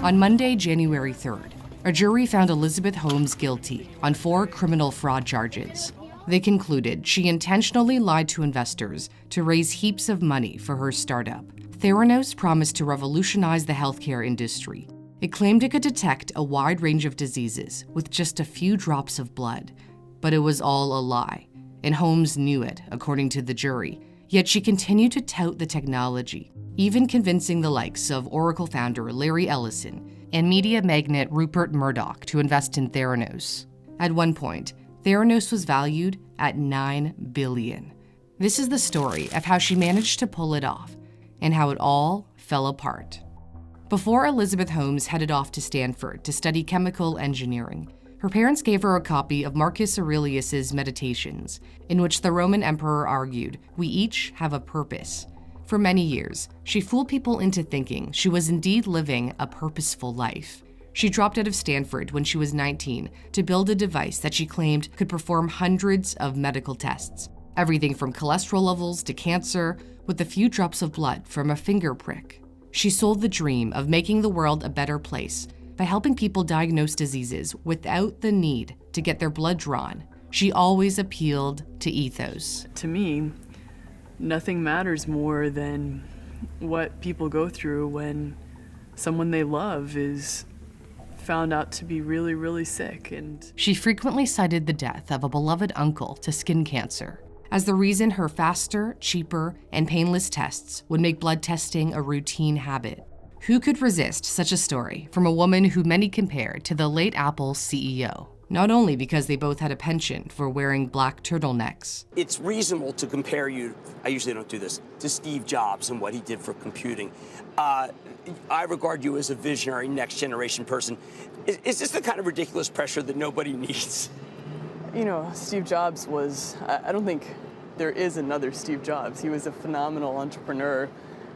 On Monday, January 3rd, a jury found Elizabeth Holmes guilty on 4 criminal fraud charges. They concluded she intentionally lied to investors to raise heaps of money for her startup. Theranos promised to revolutionize the healthcare industry. It claimed it could detect a wide range of diseases with just a few drops of blood. But it was all a lie, and Holmes knew it, according to the jury. Yet she continued to tout the technology, even convincing the likes of Oracle founder Larry Ellison and media magnate Rupert Murdoch to invest in Theranos. At one point, Theranos was valued at $9 billion. This is the story of how she managed to pull it off and how it all fell apart. Before Elizabeth Holmes headed off to Stanford to study chemical engineering, her parents gave her a copy of Marcus Aurelius's Meditations, in which the Roman emperor argued, "We each have a purpose." For many years, she fooled people into thinking she was indeed living a purposeful life. She dropped out of Stanford when she was 19 to build a device that she claimed could perform hundreds of medical tests, everything from cholesterol levels to cancer, with a few drops of blood from a finger prick. She sold the dream of making the world a better place by helping people diagnose diseases without the need to get their blood drawn. She always appealed to ethos. To me, nothing matters more than what people go through when someone they love is found out to be really, really sick. And she frequently cited the death of a beloved uncle to skin cancer as the reason her faster, cheaper, and painless tests would make blood testing a routine habit. Who could resist such a story from a woman who many compared to the late Apple CEO? Not only because they both had a penchant for wearing black turtlenecks. It's reasonable to compare you, I usually don't do this, to Steve Jobs and what he did for computing. I regard you as a visionary, next generation person. Is this the kind of ridiculous pressure that nobody needs? You know, Steve Jobs was, I don't think there is another Steve Jobs. He was a phenomenal entrepreneur.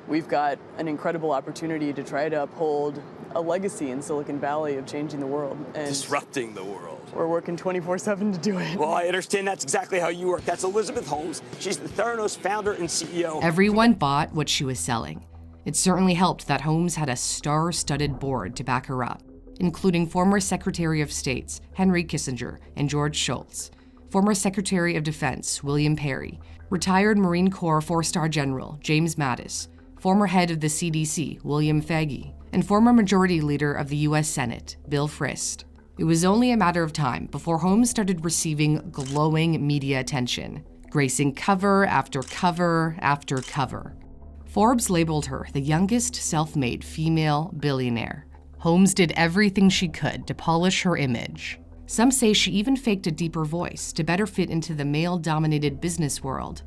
We've got an incredible opportunity to try to uphold a legacy in Silicon Valley of changing the world. And disrupting the world. We're working 24/7 to do it. Well, I understand that's exactly how you work. That's Elizabeth Holmes. She's the Theranos founder and CEO. Everyone bought what she was selling. It certainly helped that Holmes had a star-studded board to back her up, including former Secretary of States Henry Kissinger and George Shultz, former Secretary of Defense William Perry, retired Marine Corps 4-star General James Mattis, former head of the CDC William Fauci, and former Majority Leader of the U.S. Senate Bill Frist. It was only a matter of time before Holmes started receiving glowing media attention, gracing cover after cover after cover. Forbes labeled her the youngest self-made female billionaire. Holmes did everything she could to polish her image. Some say she even faked a deeper voice to better fit into the male-dominated business world.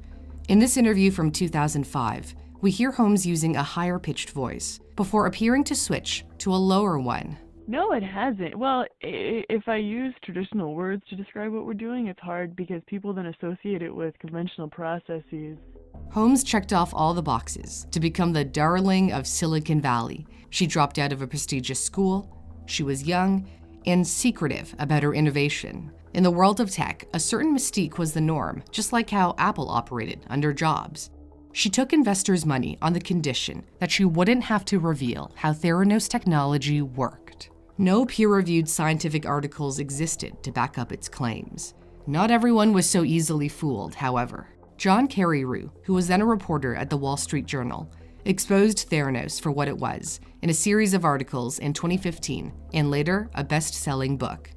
In this interview from 2005, we hear Holmes using a higher-pitched voice before appearing to switch to a lower one. No, it hasn't. Well, if I use traditional words to describe what we're doing, it's hard because people then associate it with conventional processes. Holmes checked off all the boxes to become the darling of Silicon Valley. She dropped out of a prestigious school, she was young, and secretive about her innovation. In the world of tech, a certain mystique was the norm, just like how Apple operated under Jobs. She took investors' money on the condition that she wouldn't have to reveal how Theranos technology worked. No peer-reviewed scientific articles existed to back up its claims. Not everyone was so easily fooled, however. John Carreyrou, who was then a reporter at the Wall Street Journal, exposed Theranos for what it was in a series of articles in 2015 and later a best-selling book.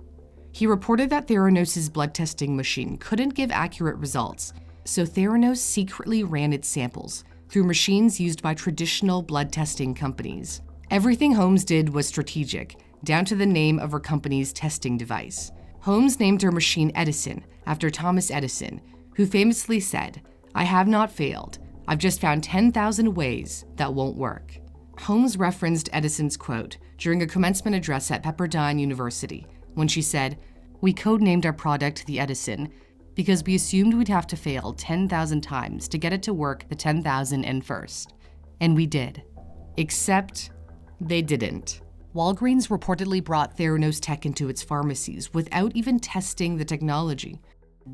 He reported that Theranos' blood testing machine couldn't give accurate results, so Theranos secretly ran its samples through machines used by traditional blood testing companies. Everything Holmes did was strategic, down to the name of her company's testing device. Holmes named her machine Edison after Thomas Edison, who famously said, "I have not failed. I've just found 10,000 ways that won't work." Holmes referenced Edison's quote during a commencement address at Pepperdine University when she said, "We codenamed our product the Edison because we assumed we'd have to fail 10,000 times to get it to work the 10,001st. And we did. Except they didn't." Walgreens reportedly brought Theranos tech into its pharmacies without even testing the technology.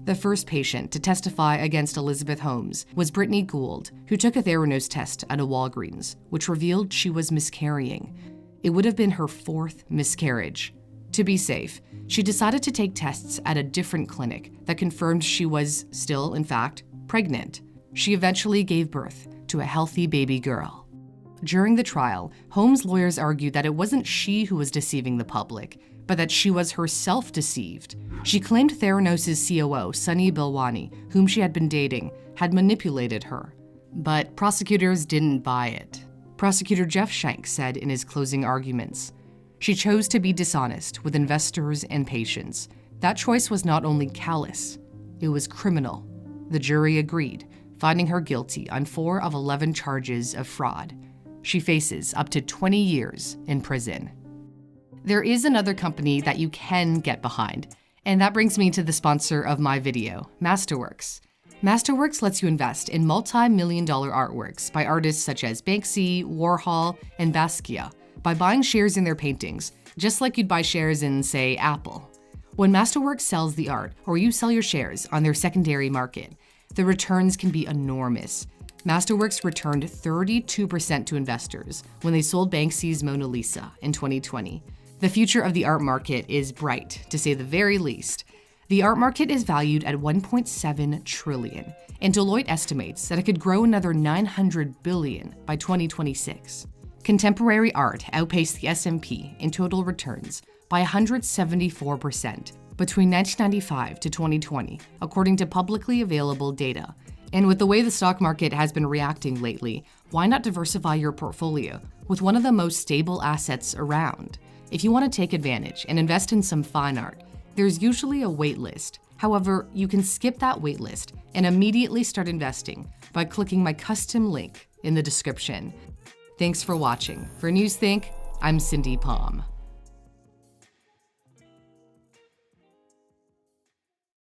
The first patient to testify against Elizabeth Holmes was Brittany Gould, who took a Theranos test at a Walgreens, which revealed she was miscarrying. It would have been her 4th miscarriage. To be safe, she decided to take tests at a different clinic that confirmed she was still, in fact, pregnant. She eventually gave birth to a healthy baby girl. During the trial, Holmes' lawyers argued that it wasn't she who was deceiving the public, but that she was herself deceived. She claimed Theranos' COO, Sunny Bilwani, whom she had been dating, had manipulated her. But prosecutors didn't buy it. Prosecutor Jeff Shank said in his closing arguments, "She chose to be dishonest with investors and patients. That choice was not only callous, it was criminal." The jury agreed, finding her guilty on 4 of 11 charges of fraud. She faces up to 20 years in prison. There is another company that you can get behind, and that brings me to the sponsor of my video, Masterworks. Masterworks lets you invest in multi-million-dollar artworks by artists such as Banksy, Warhol, and Basquiat by buying shares in their paintings, just like you'd buy shares in, say, Apple. When Masterworks sells the art, or you sell your shares on their secondary market, the returns can be enormous. Masterworks returned 32% to investors when they sold Banksy's Mona Lisa in 2020. The future of the art market is bright, to say the very least. The art market is valued at $1.7 trillion, and Deloitte estimates that it could grow another $900 billion by 2026. Contemporary art outpaced the S&P in total returns by 174% between 1995 to 2020, according to publicly available data. And with the way the stock market has been reacting lately, why not diversify your portfolio with one of the most stable assets around? If you want to take advantage and invest in some fine art, there's usually a wait list. However, you can skip that wait list and immediately start investing by clicking my custom link in the description. Thanks for watching. For NewsThink, I'm Cindy Palm.